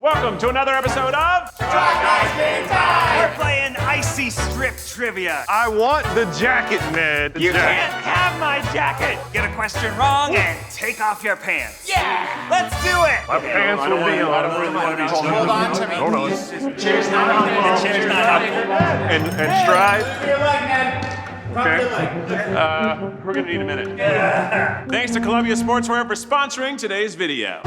Welcome to another episode of We're playing icy strip trivia. I want the jacket, Ned. You can't have my jacket. Get a question wrong and take off your pants. Yeah, let's do it. My pants will be on. Hold on to me. Hold on. Chair's not on. The chair's not up. And stride. Your leg, Ned. Okay. We're gonna need a minute. Yeah. Thanks to Columbia Sportswear for sponsoring today's video.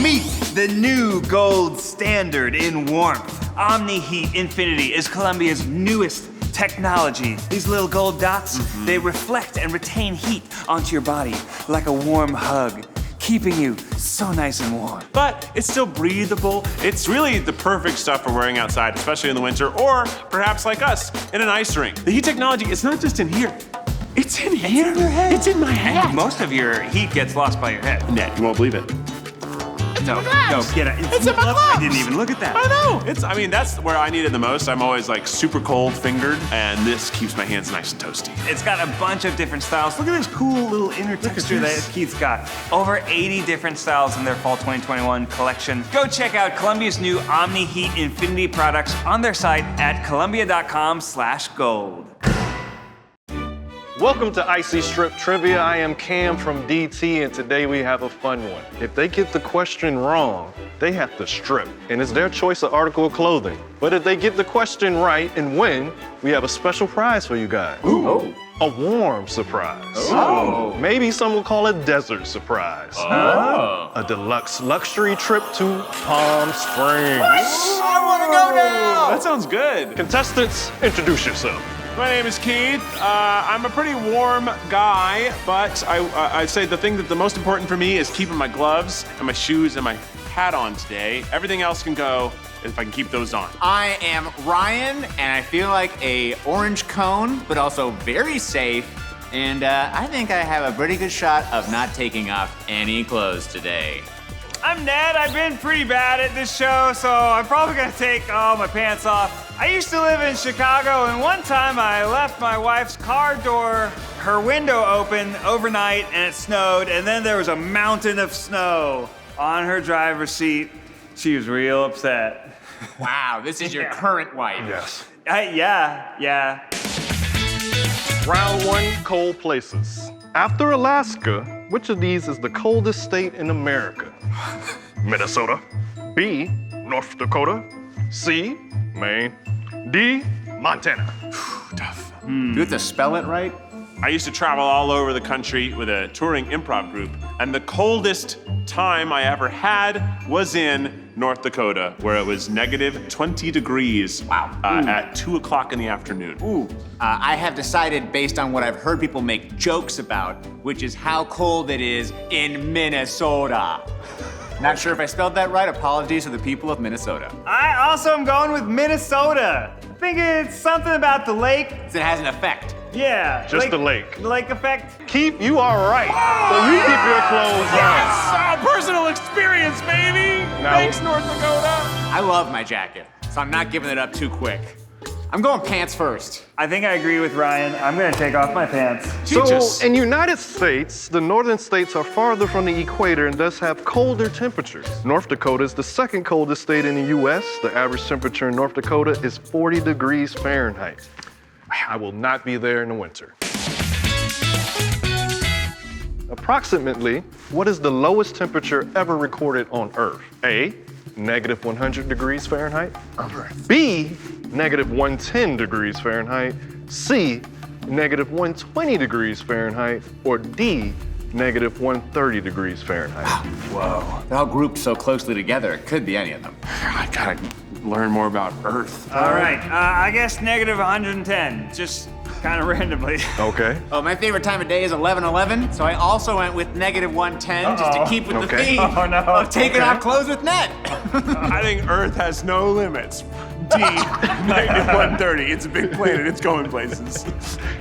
Meet the new gold standard in warmth. Omni Heat Infinity is Columbia's newest technology. These little gold dots, they reflect and retain heat onto your body like a warm hug, keeping you so nice and warm. But it's still breathable. It's really the perfect stuff for wearing outside, especially in the winter, or perhaps like us, in an ice rink. The heat technology is not just in here. It's in here. It's in your head. It's in my head. And most of your heat gets lost by your head. Ned, you won't believe it. No, get it. It's in my gloves. I didn't even look at that. I know. That's where I need it the most. I'm always like super cold fingered, and this keeps my hands nice and toasty. It's got a bunch of different styles. Look at this cool little inner texture that Keith's got. Over 80 different styles in their fall 2021 collection. Go check out Columbia's new Omni Heat Infinity products on their site at columbia.com/gold. Welcome to Icy Strip Trivia. I am Cam from DT, and today we have a fun one. If they get the question wrong, they have to strip, and it's their choice of article of clothing. But if they get the question right and win, we have a special prize for you guys. Ooh. A warm surprise. Oh. Maybe some will call it desert surprise. Oh. A deluxe luxury trip to Palm Springs. I want to go now. That sounds good. Contestants, introduce yourself. My name is Keith. I'm a pretty warm guy, but I'd say the thing that the most important for me is keeping my gloves and my shoes and my hat on today. Everything else can go if I can keep those on. I am Ryan, and I feel like a orange cone, but also very safe. And I think I have a pretty good shot of not taking off any clothes today. I'm Ned. I've been pretty bad at this show, so I'm probably gonna take all my pants off. I used to live in Chicago, and one time I left my wife's car door, her window open overnight, and it snowed, and then there was a mountain of snow on her driver's seat. She was real upset. Wow, this is your current wife. Yes. Yeah. Round one, cold places. After Alaska, which of these is the coldest state in America? Minnesota. B, North Dakota. C, Maine. D, Montana. Tough. Do you have to spell it right? I used to travel all over the country with a touring improv group, and the coldest time I ever had was in North Dakota, where it was negative 20 degrees at 2 o'clock in the afternoon. Ooh. I have decided, based on what I've heard people make jokes about, which is how cold it is in Minnesota. Not sure if I spelled that right. Apologies to the people of Minnesota. I also am going with Minnesota. I think it's something about the lake. It has an effect. Yeah. Just the lake. Lake effect. Keith, you are right. So you keep your clothes on. Personal experience, baby! Now- Thanks, North Dakota! I love my jacket, so I'm not giving it up too quick. I'm going pants first. I think I agree with Ryan. I'm gonna take off my pants. Teach us. So in United States, the northern states are farther from the equator and thus have colder temperatures. North Dakota is the second coldest state in the US. The average temperature in North Dakota is 40 degrees Fahrenheit. I will not be there in the winter. Approximately, what is the lowest temperature ever recorded on Earth? A, negative 100 degrees Fahrenheit. B, negative 110 degrees Fahrenheit. C, negative 120 degrees Fahrenheit. Or D, negative 130 degrees Fahrenheit. Whoa. They're all grouped so closely together, it could be any of them. I gotta learn more about Earth. All right. I guess negative 110. Just kind of randomly. Okay. Oh, my favorite time of day is 11:11, so I also went with negative 110 just to keep with the Okay. theme Oh, no. of taking off clothes with Ned. I think Earth has no limits. D, negative 130. It's a big planet. It's going places.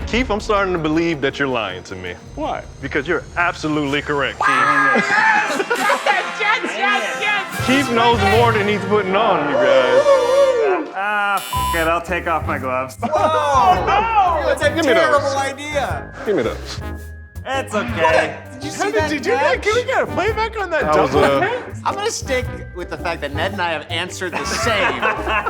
Keith, I'm starting to believe that you're lying to me. Why? Because you're absolutely correct, Keith. Keith knows more than he's putting on, you guys. F it. I'll take off my gloves. Oh, no! That's a Give me those. terrible idea. Give me those. It's okay. Did you see that? Can we get a playback on that? That was I'm gonna stick with the fact that Ned and I have answered the same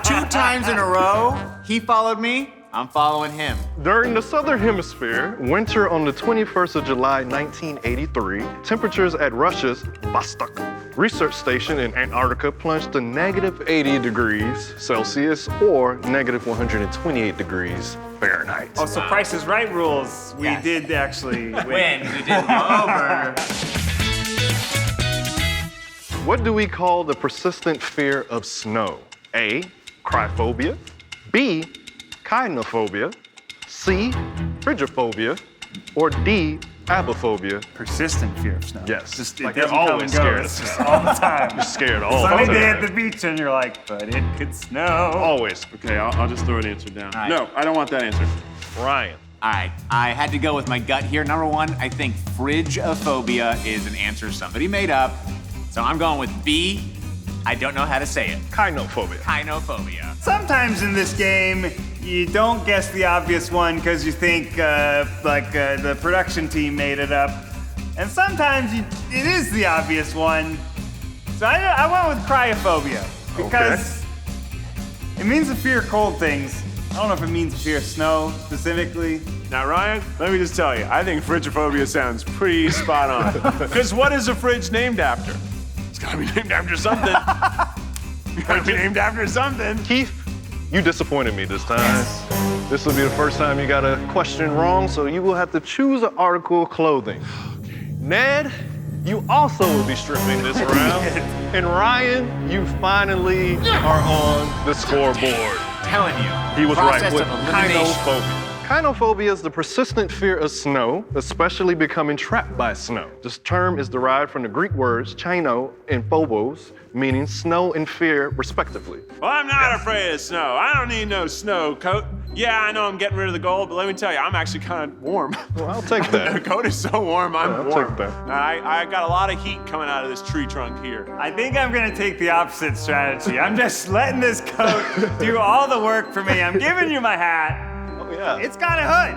2 times in a row. He followed me, I'm following him. During the Southern Hemisphere, winter on the 21st of July, 1983, temperatures at Russia's Vostok research station in Antarctica plunged to -80 degrees Celsius or -128 degrees Fahrenheit. Oh, so Price is Right rules. We Yes. did actually win. When we did over. What do we call the persistent fear of snow? A, cryphobia, B, kynophobia, C, frigophobia, or D, abophobia? Persistent fear of snow. Yes. Just, Like it you're doesn't come always and go. scared of It's snow. just all the time. You're scared all the Sunny time. day at the beach and you're like, but it could snow. Always. Okay, I'll just throw an answer down. right. No, I don't want that answer. Ryan. All right, I had to go with my gut here. Number 1, I think frigophobia is an answer somebody made up. So I'm going with B. I don't know how to say it. Kynophobia. Kynophobia. Sometimes in this game, you don't guess the obvious one because you think the production team made it up. And sometimes it is the obvious one. So I went with cryophobia because it means to fear cold things. I don't know if it means to fear snow specifically. Now, Ryan, let me just tell you, I think frigophobia sounds pretty spot on. Because what is a fridge named after? It's gotta be named after something. Gotta be named after something. Keith, you disappointed me this time. This will be the first time you got a question wrong, so you will have to choose an article of clothing. Ned, you also will be stripping this round. And Ryan, you finally are on the scoreboard. Telling you. He was right Process with of elimination. kynophobia. Kynophobia is the persistent fear of snow, especially becoming trapped by snow. This term is derived from the Greek words kyno and phobos, meaning snow and fear, respectively. Well, I'm not afraid of snow. I don't need no snow coat. Yeah, I know I'm getting rid of the gold, but let me tell you, I'm actually kind of warm. Well, I'll take The that. coat is so warm, I'm I'll warm. take that. I got a lot of heat coming out of this tree trunk here. I think I'm gonna take the opposite strategy. I'm just letting this coat do all the work for me. I'm giving you my hat. Oh, yeah. It's got a hood.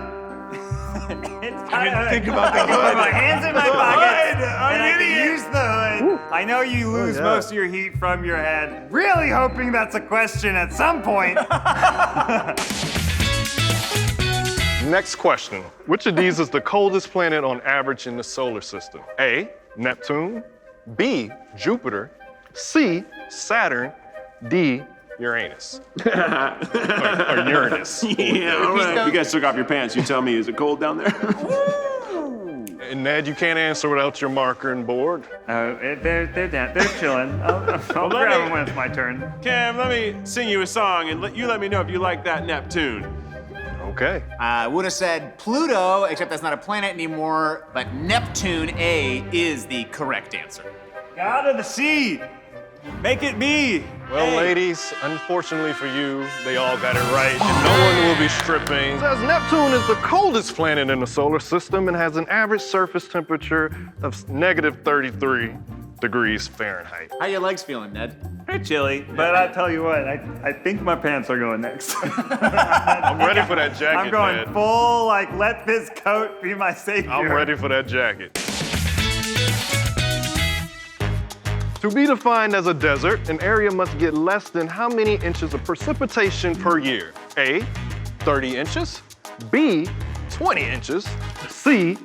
It's got a hood. think about the I can put my hands in my pockets hood. and I can use the hood. I know you lose yeah. most of your heat from your head. Really hoping that's a question at some point. Next question. Which of these is the coldest planet on average in the solar system? A, Neptune, B, Jupiter, C, Saturn, D, Uranus. or Uranus. Yeah, all right. You guys took off your pants. You tell me, is it cold down there? And Ned, you can't answer without your marker and board. They're down. They're chilling. I'll let grab me- them when it's my turn. Cam, let me sing you a song and you let me know if you like that Neptune. Okay. I would have said Pluto, except that's not a planet anymore, but Neptune A is the correct answer. Out of the sea. Make it be. Well, Hey. ladies, unfortunately for you, they all got it right, and no one will be stripping. It says Neptune is the coldest planet in the solar system and has an average surface temperature of -33 degrees Fahrenheit. How your legs feeling, Ned? Pretty chilly, but I tell you what, I think my pants are going next. I'm ready for that jacket, I'm going Ned. full, like, let this coat be my savior. I'm ready for that jacket. To be defined as a desert, an area must get less than how many inches of precipitation per year? A, 30 inches, B, 20 inches, C,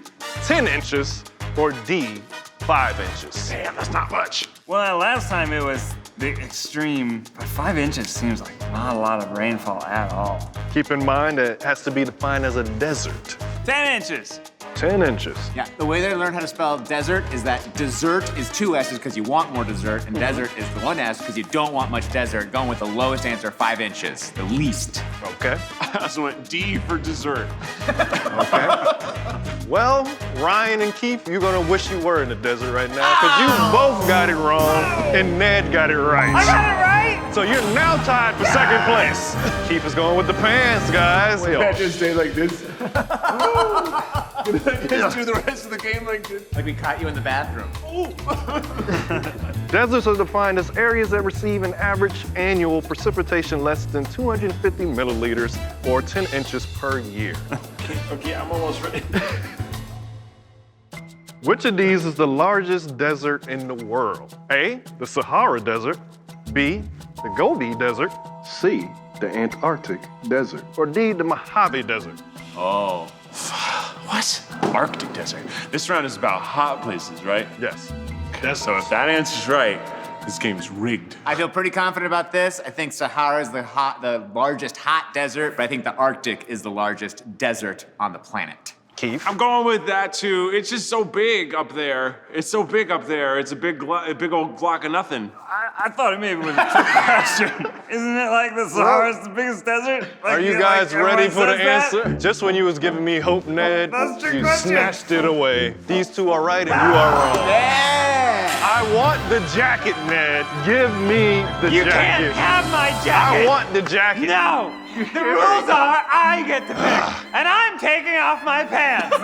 10 inches, or D, 5 inches? Damn, that's not much. Well, last time it was the extreme, but 5 inches seems like not a lot of rainfall at all. Keep in mind that it has to be defined as a desert. 10 inches. 10 inches. Yeah, the way they learned how to spell desert is that dessert is 2 S's because you want more dessert, and desert is the 1 S because you don't want much desert. Going with the lowest answer, 5 inches, the least. Okay. I also went D for dessert. Okay. Well, Ryan and Keith, you're gonna wish you were in the desert right now because you both got it wrong and Ned got it right. I got it right. So you're now tied for second place. Keith is going with the pants, guys. I just stay like this. Just do the rest of the game like this. Like we caught you in the bathroom. Deserts are defined as areas that receive an average annual precipitation less than 250 milliliters or 10 inches per year. Okay, I'm almost ready. Which of these is the largest desert in the world? A, the Sahara Desert. B, the Gobi Desert. C, the Antarctic Desert. Or D, the Mojave Desert. Oh. What? Arctic desert. This round is about hot places, right? Yes. So if that answer's right, this game's rigged. I feel pretty confident about this. I think Sahara is the largest hot desert, but I think the Arctic is the largest desert on the planet. Keith? I'm going with that too. It's just so big up there. It's so big up there. It's a big old block of nothing. I thought it maybe was a trick question. Isn't it like the Sahara's the biggest desert? Like, Are you guys ready for the answer? Just when you was giving me hope, Ned, That's a trick you question. snatched it away. These two are right and you are wrong. Yeah! I want the jacket, Ned. Give me the You jacket. can't have my I jacket. want the jacket. No! The rules are I get to pick, and I'm taking off my pants.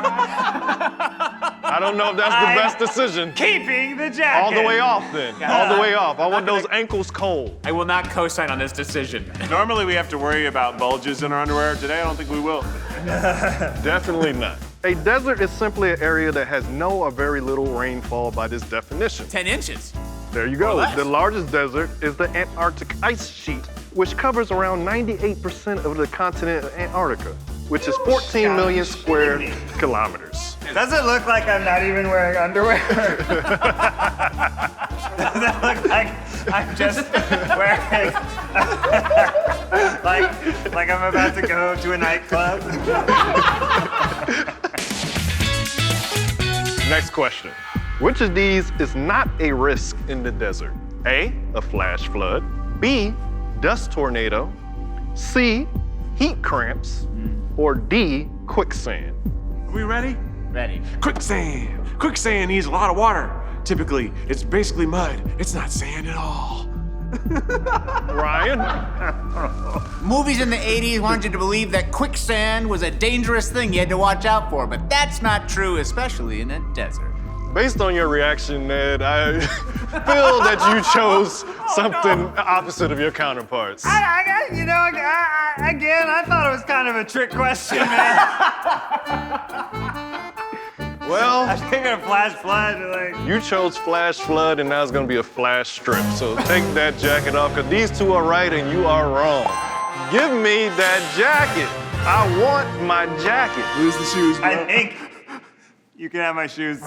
I don't know if that's the best decision. Keeping the jacket. All the way off then. All the way off. I want those ankles cold. I will not co-sign on this decision. Normally we have to worry about bulges in our underwear. Today I don't think we will. Definitely not. A desert is simply an area that has no or very little rainfall by this definition. 10 inches. There you go. less. The largest desert is the Antarctic ice sheet, which covers around 98% of the continent of Antarctica, which is 14 million square kilometers. Does it look like I'm not even wearing underwear? Does it look like I'm just wearing like I'm about to go to a nightclub? Next question. Which of these is not a risk in the desert? A, a flash flood. B, dust tornado. C, heat cramps. Or D, quicksand. Are we ready? Ready. Quicksand. Quicksand needs a lot of water. Typically, it's basically mud. It's not sand at all. Ryan? Movies in the 80s wanted you to believe that quicksand was a dangerous thing you had to watch out for, but that's not true, especially in a desert. Based on your reaction, Ned, I feel that you chose something opposite of your counterparts. Again, I thought it was kind of a trick question, man. I Well, was thinking of flash flood, like. you chose flash flood and now it's gonna be a flash strip. So take that jacket off, because these two are right and you are wrong. Give me that jacket. I want my jacket. Lose the shoes, bro. I think you can have my shoes.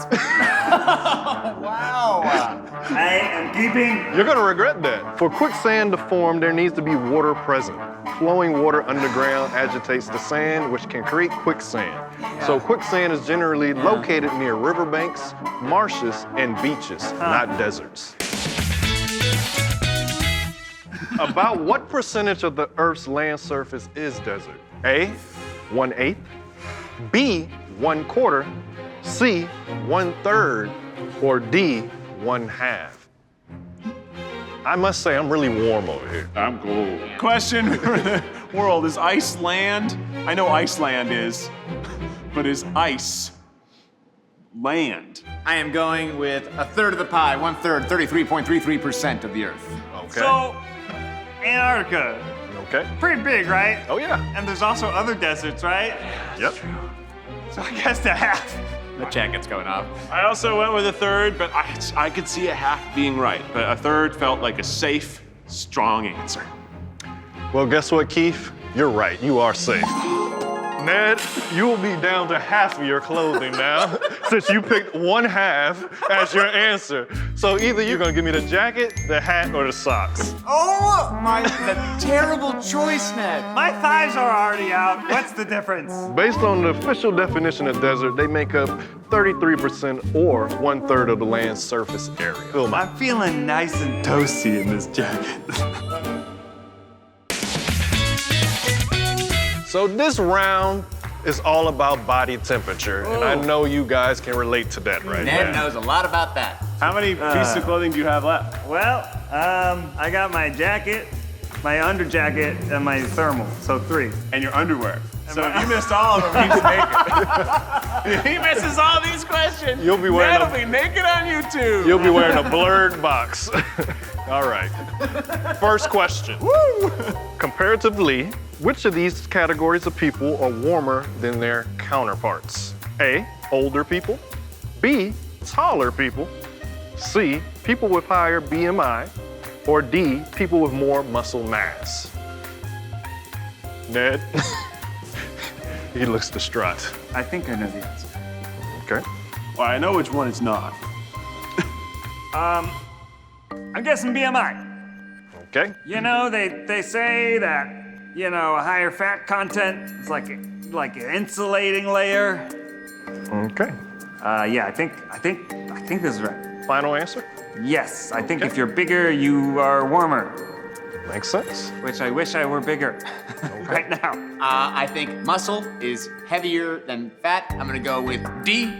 Wow. I am keeping. You're gonna regret that. For quicksand to form, there needs to be water present. Flowing water underground agitates the sand, which can create quicksand. So quicksand is generally located near riverbanks, marshes, and beaches, not deserts. About what percentage of the Earth's land surface is desert? A, 1/8. B, 1/4. C, 1/3. Or D, 1/2. I must say, I'm really warm over here. I'm cool. Question for the world, is ice land? I know Iceland is, but is ice land? I am going with a third of the pie, 1/3, 33.33% of the Earth. Okay. So, Antarctica, Okay. pretty big, right? Oh, yeah. And there's also other deserts, right? Yep. So I guess the half. The jacket's going off. I also went with a third, but I could see a half being right. But a third felt like a safe, strong answer. Well, guess what, Keith? You're right. You are safe. Ned, you will be down to half of your clothing now, since you picked 1/2 as your answer. So either you're gonna give me the jacket, the hat, or the socks. Oh, the terrible choice, Ned. My thighs are already out. What's the difference? Based on the official definition of desert, they make up 33% or 1/3 of the land's surface area. Feel my- I'm feeling nice and toasty in this jacket. So this round is all about body temperature, and I know you guys can relate to that right Ned now. knows a lot about that. How many pieces of clothing do you have left? Well, I got my jacket, my under jacket, and my thermal, so 3. And your underwear. So if you missed all of them, he's naked. He misses all these questions. You'll be wearing Ned'll be naked on YouTube. You'll be wearing a blurred box. All right. First question. Comparatively, which of these categories of people are warmer than their counterparts? A, older people. B, taller people, C, people with higher BMI, or D, people with more muscle mass? Ned? He looks distraught. I think I know the answer. Okay. Well, I know which one it's not. I'm guessing BMI. Okay. You know, they say that, you know, a higher fat content is like an insulating layer. Okay. Yeah, I think this is right. Final answer? Yes, I think Okay. if you're bigger, you are warmer. Makes sense. Which I wish I were bigger right now. I think muscle is heavier than fat. I'm gonna go with D,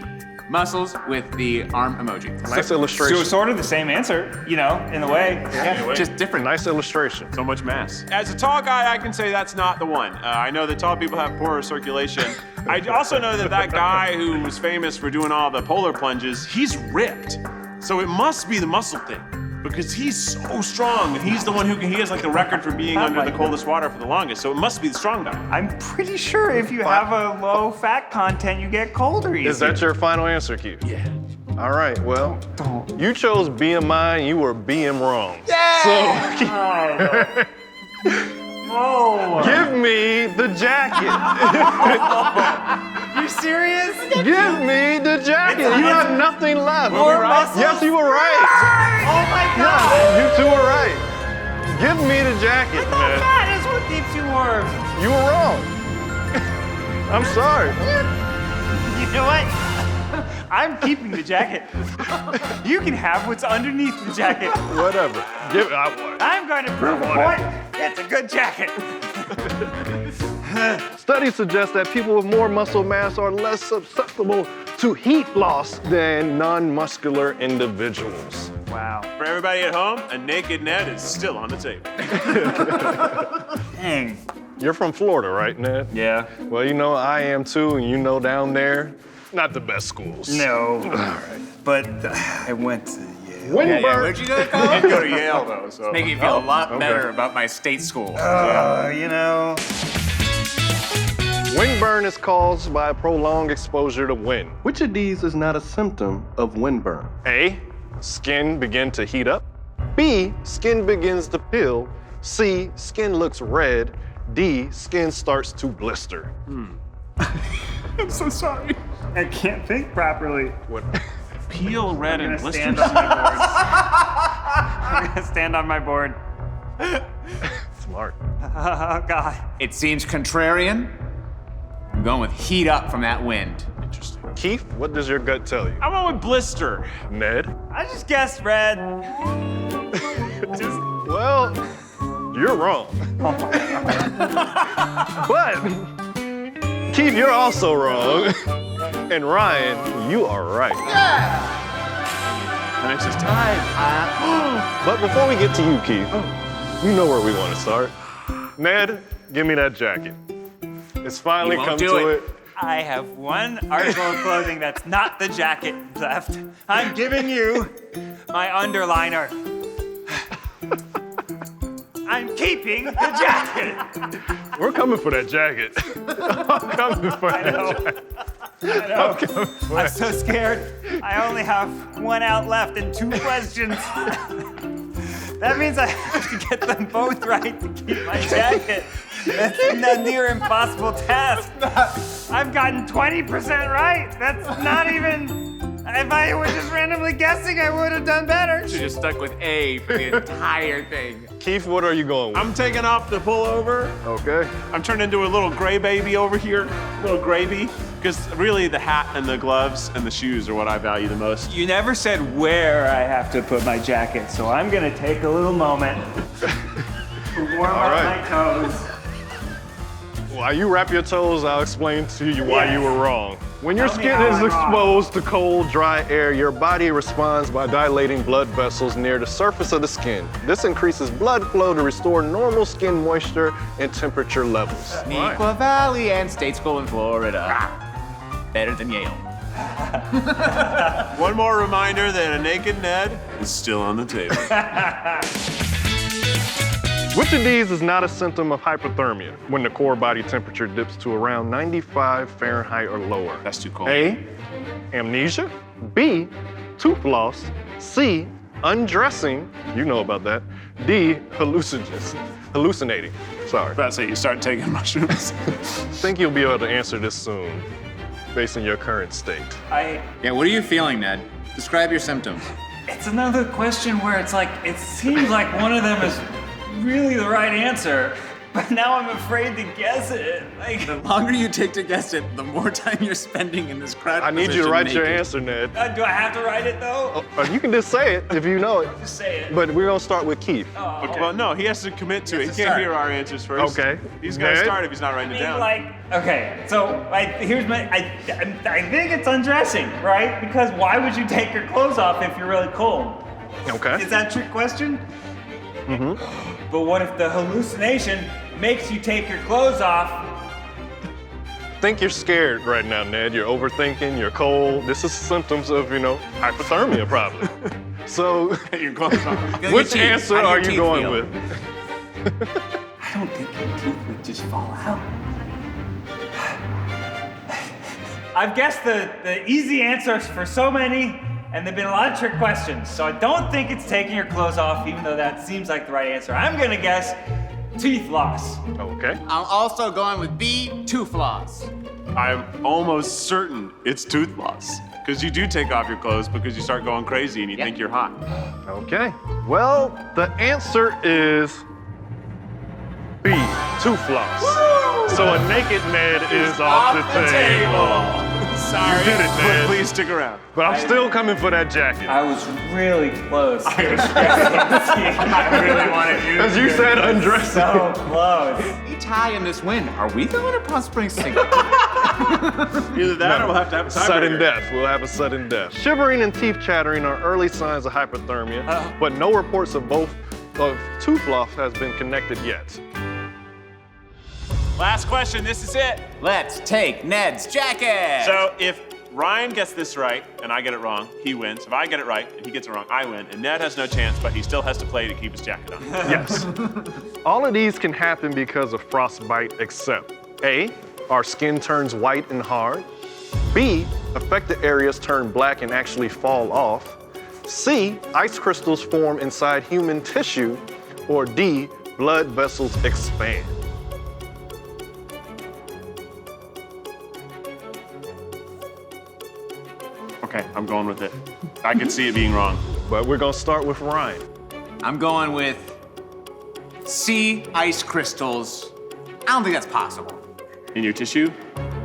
muscles with the arm emoji. Nice illustration. So sort of the same answer, you know, in a way. Yeah, just different. Nice illustration. So much mass. As a tall guy, I can say that's not the one. I know that tall people have poorer circulation. I also know that guy who was famous for doing all the polar plunges, he's ripped. So it must be the muscle thing, because he's so strong, and he's the one he has like the record for being under the coldest water for the longest. So it must be the strong guy. I'm pretty sure if you have a low fat content, you get colder easier. Is that your final answer, Keith? Yeah. All right, well, you chose BMI and you were BM wrong. Yeah! Oh, So, give me the jacket. you serious? Give me the jacket. You have nothing left. More muscles? Yes, you were right. Oh my God! Yeah, you two were right. Give me the jacket, man. That is what keeps you warm. You were wrong. I'm sorry. You know what? I'm keeping the jacket. You can have what's underneath the jacket. Whatever. Give it. I want it. I'm going to prove a point. It's a good jacket. Studies suggest that people with more muscle mass are less susceptible to heat loss than non-muscular individuals. Wow. For everybody at home, a naked Ned is still on the table. Dang. You're from Florida, right, Ned? Yeah. Well, you know I am too, and you know down there, not the best schools. No. All right. But I went to Yale. Windburn. Where'd you go to college? Didn't go to Yale though, so. Make me feel a lot okay. better about my state school. You know. Windburn is caused by prolonged exposure to wind. Which of these is not a symptom of windburn? A, skin begin to heat up. B, skin begins to peel. C, skin looks red. D, skin starts to blister. I'm so sorry. I can't think properly. What? Peel, red, I'm and gonna blisters. stand on my board. I'm gonna stand on my board. Smart. Oh, God. It seems contrarian. I'm going with heat up from that wind. Interesting. Keith, what does your gut tell you? I went with blister. Ned? I just guessed red. Well, you're wrong. But, Keith, you're also wrong. And Ryan, you are right. That makes us tied. But before we get to you, Keith, you know where we want to start. Ned, give me that jacket. It's finally You won't come do to it. it. I have one article of clothing that's not the jacket left. I'm giving you my underliner. I'm keeping the jacket. We're coming for that jacket. I'm coming for that jacket. I know. I'm so scared. I only have one out left and 2 questions. That means I have to get them both right to keep my jacket. That's a near impossible task. I've gotten 20% right. That's not even. If I were just randomly guessing, I would have done better. Should have stuck with A for the entire thing. Keith, what are you going with? I'm taking off the pullover. Okay. I'm turned into a little gray baby over here, little gravy. Because really the hat and the gloves and the shoes are what I value the most. You never said where I have to put my jacket, so I'm gonna take a little moment to warm up right. my toes. While you wrap your toes, I'll explain to you why you were wrong. When your Tell me skin how is I'm wrong. exposed to cold, dry air, your body responds by dilating blood vessels near the surface of the skin. This increases blood flow to restore normal skin moisture and temperature levels. Nequa Valley and state school in Florida. Better than Yale. One more reminder that a naked Ned is still on the table. Which of these is not a symptom of hypothermia when the core body temperature dips to around 95 Fahrenheit or lower? That's too cold. A, amnesia. B, tooth loss. C, undressing. You know about that. D, hallucinating. Sorry. That's it, you start taking mushrooms. Think you'll be able to answer this soon, based on your current state. Yeah, what are you feeling, Ned? Describe your symptoms. It's another question where it's like, it seems like one of them is really the right answer, but now I'm afraid to guess it. Like, The longer you take to guess it, the more time you're spending in this crowd. I need you to write your answer, Ned. do I have to write it though? You can just say it if you know it. Just say it. But we're gonna start with Keith. But, well, no, he has to commit to it. He to can't start. hear our answers first. Okay. He's gonna Ned? start if he's not writing it down. Here's my, I think it's undressing, right? Because why would you take your clothes off if you're really cold? Okay. Is that a trick question? Mm-hmm. But what if the hallucination makes you take your clothes off? Think you're scared right now, Ned. You're overthinking, you're cold. This is symptoms of, hypothermia probably. So, Your clothes on. which answer are you going with? I don't think your teeth would just fall out. I've guessed the easy answers for so many, and there've been a lot of trick questions. So I don't think it's taking your clothes off, even though that seems like the right answer. I'm gonna guess teeth loss. Okay. I'm also going with B, tooth loss. I'm almost certain it's tooth loss. Because you do take off your clothes because you start going crazy and you think you're hot. Okay. Well, the answer is B, tooth loss. So a naked Ned is off the table. Sorry. You did it, Ned. Please stick around. But I'm still coming for that jacket. I was really close. I really wanted you. Because you said undressing. So close. We tie in this win. Are we going to Palm Springs together? Either that or we'll have to have a tiebreaker. Sudden death. We'll have a sudden death. Shivering and teeth chattering are early signs of hypothermia, but no reports of tooth loss has been connected yet. Last question, this is it. Let's take Ned's jacket. So if Ryan gets this right and I get it wrong, he wins. If I get it right and he gets it wrong, I win. And Ned has no chance, but he still has to play to keep his jacket on. Yes. All of these can happen because of frostbite except A, our skin turns white and hard. B, affected areas turn black and actually fall off. C, ice crystals form inside human tissue. Or D, blood vessels expand. Okay, I'm going with it. I can see it being wrong. But we're gonna start with Ryan. I'm going with C, ice crystals. I don't think that's possible. In your tissue?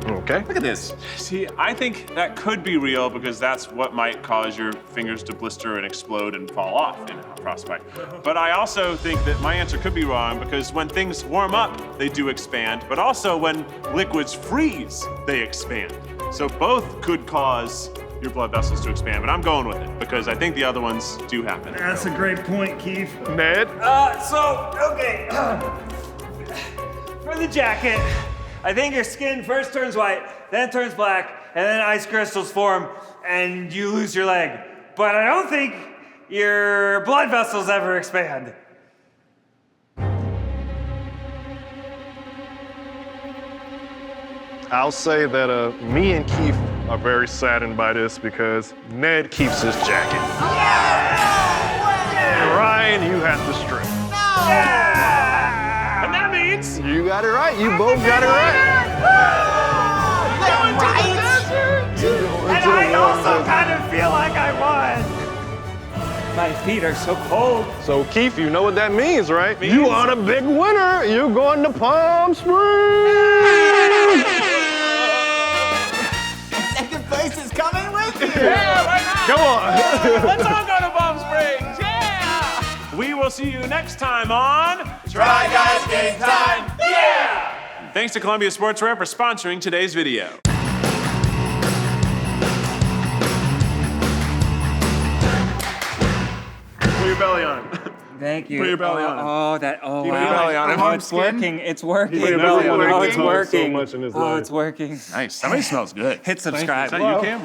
Okay. Look at this. See, I think that could be real because that's what might cause your fingers to blister and explode and fall off in a frostbite. But I also think that my answer could be wrong because when things warm up, they do expand, but also when liquids freeze, they expand. So both could cause your blood vessels to expand, but I'm going with it because I think the other ones do happen. That's a great point, Keith. Ned? Okay. For the jacket, I think your skin first turns white, then turns black, and then ice crystals form, and you lose your leg. But I don't think your blood vessels ever expand. I'll say that me and Keith are very saddened by this because Ned keeps his jacket. And Ryan, you have to strip. And that means You got it right. You both got it right. And I also kind of feel like I won. My feet are so cold. So Keith, you know what that means, right? You are the big winner. You're going to Palm Springs. Second place is coming with you. yeah, why not? Come on. Let's all go to Palm Springs. Yeah. We will see you next time on Try Guys Game Time. Yeah. Thanks to Columbia Sportswear for sponsoring today's video. Put your belly on. Thank you. Put your belly on. Oh, that. Oh, Put wow. your belly on. Oh, it's working. It's working. Put your belly on. Oh, it's So working. much in his Oh, life. it's working. Nice. Somebody smells good. Hit subscribe. Is that you, Cam?